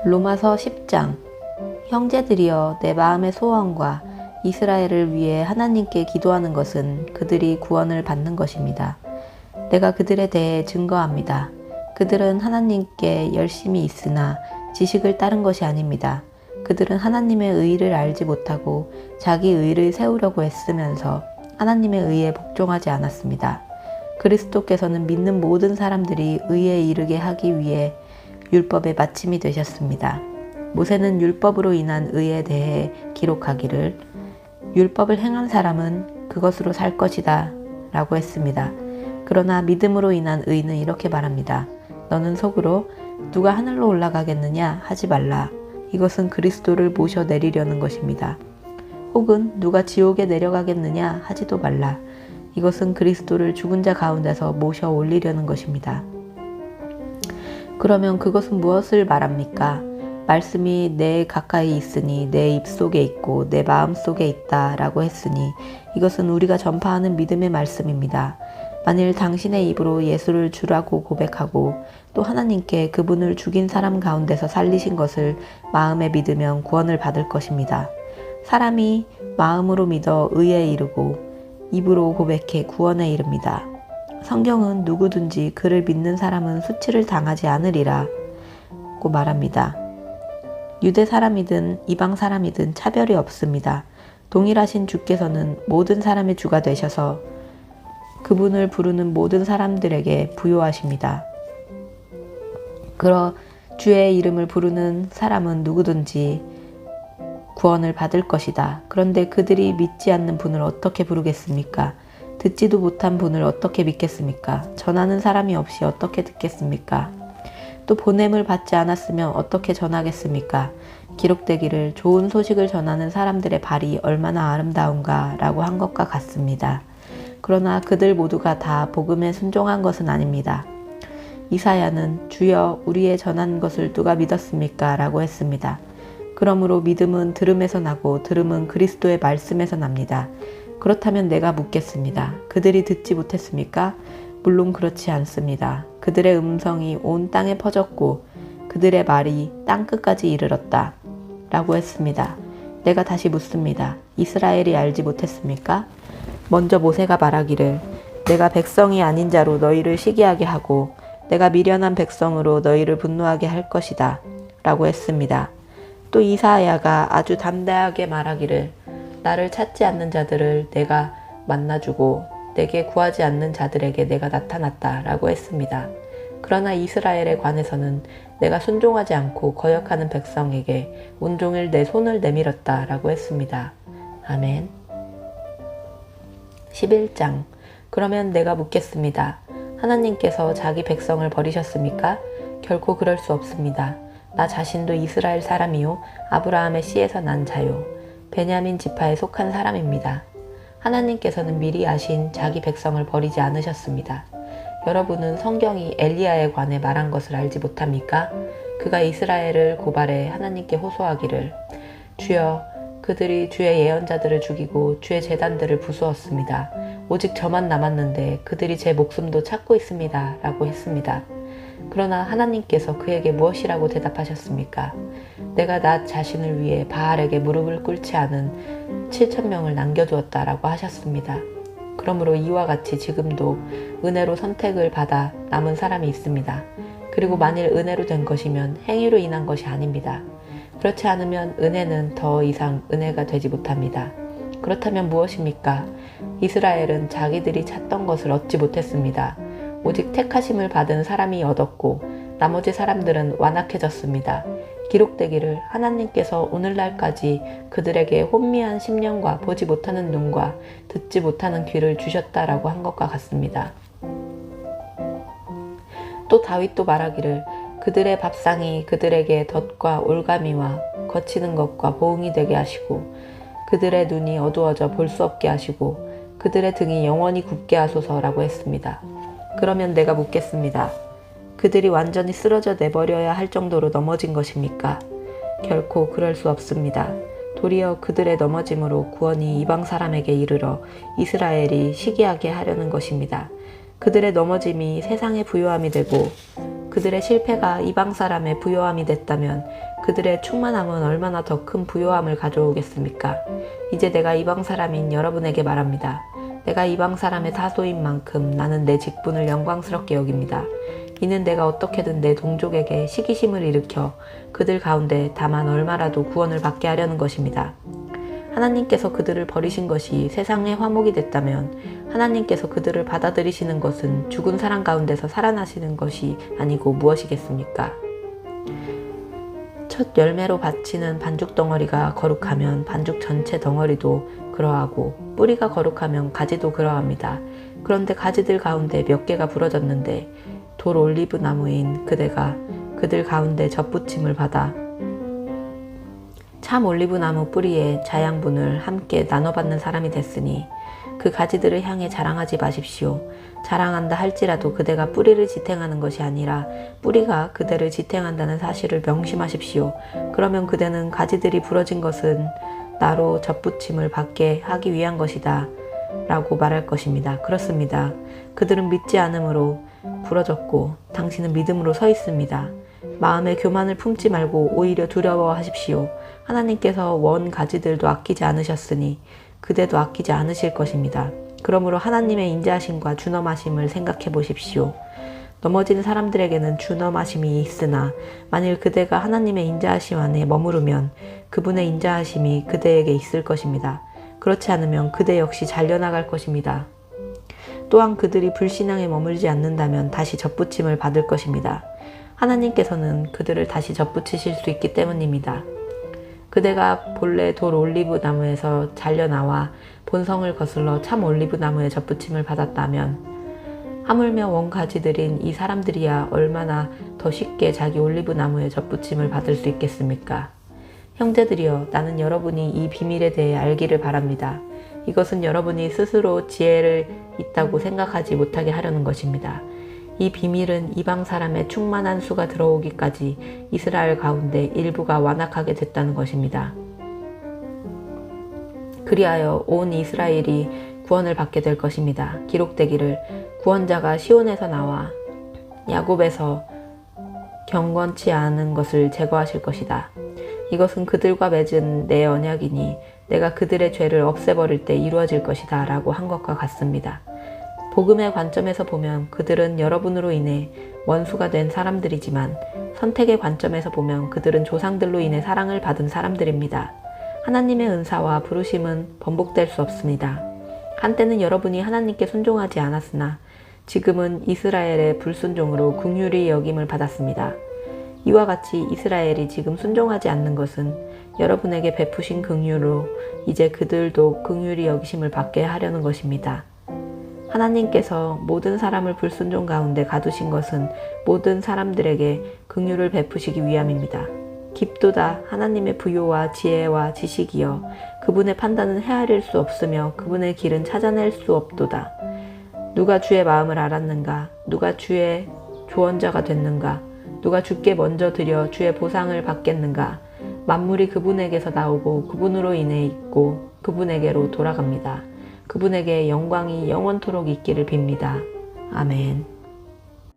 로마서 10장. 형제들이여, 내 마음의 소원과 이스라엘을 위해 하나님께 기도하는 것은 그들이 구원을 받는 것입니다. 내가 그들에 대해 증거합니다. 그들은 하나님께 열심히 있으나 지식을 따른 것이 아닙니다. 그들은 하나님의 의를 알지 못하고 자기 의를 세우려고 애쓰면서 하나님의 의에 복종하지 않았습니다. 그리스도께서는 믿는 모든 사람들이 의에 이르게 하기 위해 율법의 마침이 되셨습니다. 모세는 율법으로 인한 의에 대해 기록하기를 율법을 행한 사람은 그것으로 살 것이다 라고 했습니다. 그러나 믿음으로 인한 의는 이렇게 말합니다. 너는 속으로 누가 하늘로 올라가겠느냐 하지 말라. 이것은 그리스도를 모셔 내리려는 것입니다. 혹은 누가 지옥에 내려가겠느냐 하지도 말라. 이것은 그리스도를 죽은 자 가운데서 모셔 올리려는 것입니다. 그러면 그것은 무엇을 말합니까? 말씀이 내 가까이 있으니 내 입속에 있고 내 마음속에 있다 라고 했으니 이것은 우리가 전파하는 믿음의 말씀입니다. 만일 당신의 입으로 예수를 주라고 고백하고 또 하나님께 그분을 죽인 사람 가운데서 살리신 것을 마음에 믿으면 구원을 받을 것입니다. 사람이 마음으로 믿어 의에 이르고 입으로 고백해 구원에 이릅니다. 성경은 누구든지 그를 믿는 사람은 수치를 당하지 않으리라 고 말합니다. 유대 사람이든 이방 사람이든 차별이 없습니다. 동일하신 주께서는 모든 사람의 주가 되셔서 그분을 부르는 모든 사람들에게 부요하십니다. 그러 주의 이름을 부르는 사람은 누구든지 구원을 받을 것이다. 그런데 그들이 믿지 않는 분을 어떻게 부르겠습니까? 듣지도 못한 분을 어떻게 믿겠습니까? 전하는 사람이 없이 어떻게 듣겠습니까? 또 보냄을 받지 않았으면 어떻게 전하겠습니까? 기록되기를 좋은 소식을 전하는 사람들의 발이 얼마나 아름다운가 라고 한 것과 같습니다. 그러나 그들 모두가 다 복음에 순종한 것은 아닙니다. 이사야는 주여 우리의 전한 것을 누가 믿었습니까? 라고 했습니다. 그러므로 믿음은 들음에서 나고 들음은 그리스도의 말씀에서 납니다. 그렇다면 내가 묻겠습니다. 그들이 듣지 못했습니까? 물론 그렇지 않습니다. 그들의 음성이 온 땅에 퍼졌고 그들의 말이 땅끝까지 이르렀다 라고 했습니다. 내가 다시 묻습니다. 이스라엘이 알지 못했습니까? 먼저 모세가 말하기를 내가 백성이 아닌 자로 너희를 시기하게 하고 내가 미련한 백성으로 너희를 분노하게 할 것이다 라고 했습니다. 또 이사야가 아주 담대하게 말하기를 나를 찾지 않는 자들을 내가 만나주고 내게 구하지 않는 자들에게 내가 나타났다 라고 했습니다. 그러나 이스라엘에 관해서는 내가 순종하지 않고 거역하는 백성에게 온종일 내 손을 내밀었다 라고 했습니다. 아멘. 11장. 그러면 내가 묻겠습니다. 하나님께서 자기 백성을 버리셨습니까? 결코 그럴 수 없습니다. 나 자신도 이스라엘 사람이요 아브라함의 씨에서 난 자요 베냐민 지파에 속한 사람입니다. 하나님께서는 미리 아신 자기 백성을 버리지 않으셨습니다. 여러분은 성경이 엘리야에 관해 말한 것을 알지 못합니까? 그가 이스라엘을 고발해 하나님께 호소하기를 주여 그들이 주의 예언자들을 죽이고 주의 제단들을 부수었습니다. 오직 저만 남았는데 그들이 제 목숨도 찾고 있습니다 라고 했습니다. 그러나 하나님께서 그에게 무엇이라고 대답하셨습니까? 내가 나 자신을 위해 바알에게 무릎을 꿇지 않은 7,000명을 남겨두었다라고 하셨습니다. 그러므로 이와 같이 지금도 은혜로 선택을 받아 남은 사람이 있습니다. 그리고 만일 은혜로 된 것이면 행위로 인한 것이 아닙니다. 그렇지 않으면 은혜는 더 이상 은혜가 되지 못합니다. 그렇다면 무엇입니까? 이스라엘은 자기들이 찾던 것을 얻지 못했습니다. 오직 택하심을 받은 사람이 얻었고 나머지 사람들은 완악해졌습니다. 기록되기를 하나님께서 오늘날까지 그들에게 혼미한 심령과 보지 못하는 눈과 듣지 못하는 귀를 주셨다라고 한 것과 같습니다. 또 다윗도 말하기를 그들의 밥상이 그들에게 덫과 올가미와 거치는 것과 보응이 되게 하시고 그들의 눈이 어두워져 볼 수 없게 하시고 그들의 등이 영원히 굽게 하소서라고 했습니다. 그러면 내가 묻겠습니다. 그들이 완전히 쓰러져 내버려야 할 정도로 넘어진 것입니까? 결코 그럴 수 없습니다. 도리어 그들의 넘어짐으로 구원이 이방 사람에게 이르러 이스라엘이 시기하게 하려는 것입니다. 그들의 넘어짐이 세상의 부요함이 되고 그들의 실패가 이방 사람의 부요함이 됐다면 그들의 충만함은 얼마나 더 큰 부요함을 가져오겠습니까? 이제 내가 이방 사람인 여러분에게 말합니다. 내가 이방 사람의 다소인 만큼 나는 내 직분을 영광스럽게 여깁니다. 이는 내가 어떻게든 내 동족에게 시기심을 일으켜 그들 가운데 다만 얼마라도 구원을 받게 하려는 것입니다. 하나님께서 그들을 버리신 것이 세상의 화목이 됐다면 하나님께서 그들을 받아들이시는 것은 죽은 사람 가운데서 살아나시는 것이 아니고 무엇이겠습니까? 첫 열매로 바치는 반죽 덩어리가 거룩하면 반죽 전체 덩어리도 그러하고 뿌리가 거룩하면 가지도 그러합니다. 그런데 가지들 가운데 몇 개가 부러졌는데 돌 올리브 나무인 그대가 그들 가운데 젖붙임을 받아 참 올리브 나무 뿌리에 자양분을 함께 나눠받는 사람이 됐으니 그 가지들을 향해 자랑하지 마십시오. 자랑한다 할지라도 그대가 뿌리를 지탱하는 것이 아니라 뿌리가 그대를 지탱한다는 사실을 명심하십시오. 그러면 그대는 가지들이 부러진 것은 나로 젖붙임을 받게 하기 위한 것이다 라고 말할 것입니다. 그렇습니다. 그들은 믿지 않음으로 부러졌고 당신은 믿음으로 서 있습니다. 마음에 교만을 품지 말고 오히려 두려워하십시오. 하나님께서 원 가지들도 아끼지 않으셨으니 그대도 아끼지 않으실 것입니다. 그러므로 하나님의 인자하심과 준엄하심을 생각해 보십시오. 넘어진 사람들에게는 준엄하심이 있으나 만일 그대가 하나님의 인자하심 안에 머무르면 그분의 인자하심이 그대에게 있을 것입니다. 그렇지 않으면 그대 역시 잘려나갈 것입니다. 또한 그들이 불신앙에 머물지 않는다면 다시 젖붙임을 받을 것입니다. 하나님께서는 그들을 다시 젖붙이실 수 있기 때문입니다. 그대가 본래 돌 올리브 나무에서 잘려나와 본성을 거슬러 참 올리브 나무에 젖붙임을 받았다면 하물며 원가지들인 이 사람들이야 얼마나 더 쉽게 자기 올리브 나무에 젖붙임을 받을 수 있겠습니까? 형제들이여, 나는 여러분이 이 비밀에 대해 알기를 바랍니다. 이것은 여러분이 스스로 지혜를 있다고 생각하지 못하게 하려는 것입니다. 이 비밀은 이방 사람의 충만한 수가 들어오기까지 이스라엘 가운데 일부가 완악하게 됐다는 것입니다. 그리하여 온 이스라엘이 구원을 받게 될 것입니다. 기록되기를 구원자가 시온에서 나와 야곱에서 경건치 않은 것을 제거하실 것이다. 이것은 그들과 맺은 내 언약이니 내가 그들의 죄를 없애버릴 때 이루어질 것이다 라고 한 것과 같습니다. 복음의 관점에서 보면 그들은 여러분으로 인해 원수가 된 사람들이지만 선택의 관점에서 보면 그들은 조상들로 인해 사랑을 받은 사람들입니다. 하나님의 은사와 부르심은 번복될 수 없습니다. 한때는 여러분이 하나님께 순종하지 않았으나 지금은 이스라엘의 불순종으로 긍휼히 여김을 받았습니다. 이와 같이 이스라엘이 지금 순종하지 않는 것은 여러분에게 베푸신 긍휼로 이제 그들도 긍휼히 여기심을 받게 하려는 것입니다. 하나님께서 모든 사람을 불순종 가운데 가두신 것은 모든 사람들에게 긍휼을 베푸시기 위함입니다. 깊도다 하나님의 부요와 지혜와 지식이여 그분의 판단은 헤아릴 수 없으며 그분의 길은 찾아낼 수 없도다. 누가 주의 마음을 알았는가? 누가 주의 조언자가 됐는가? 누가 주께 먼저 드려 주의 보상을 받겠는가? 만물이 그분에게서 나오고 그분으로 인해 있고 그분에게로 돌아갑니다. 그분에게 영광이 영원토록 있기를 빕니다. 아멘.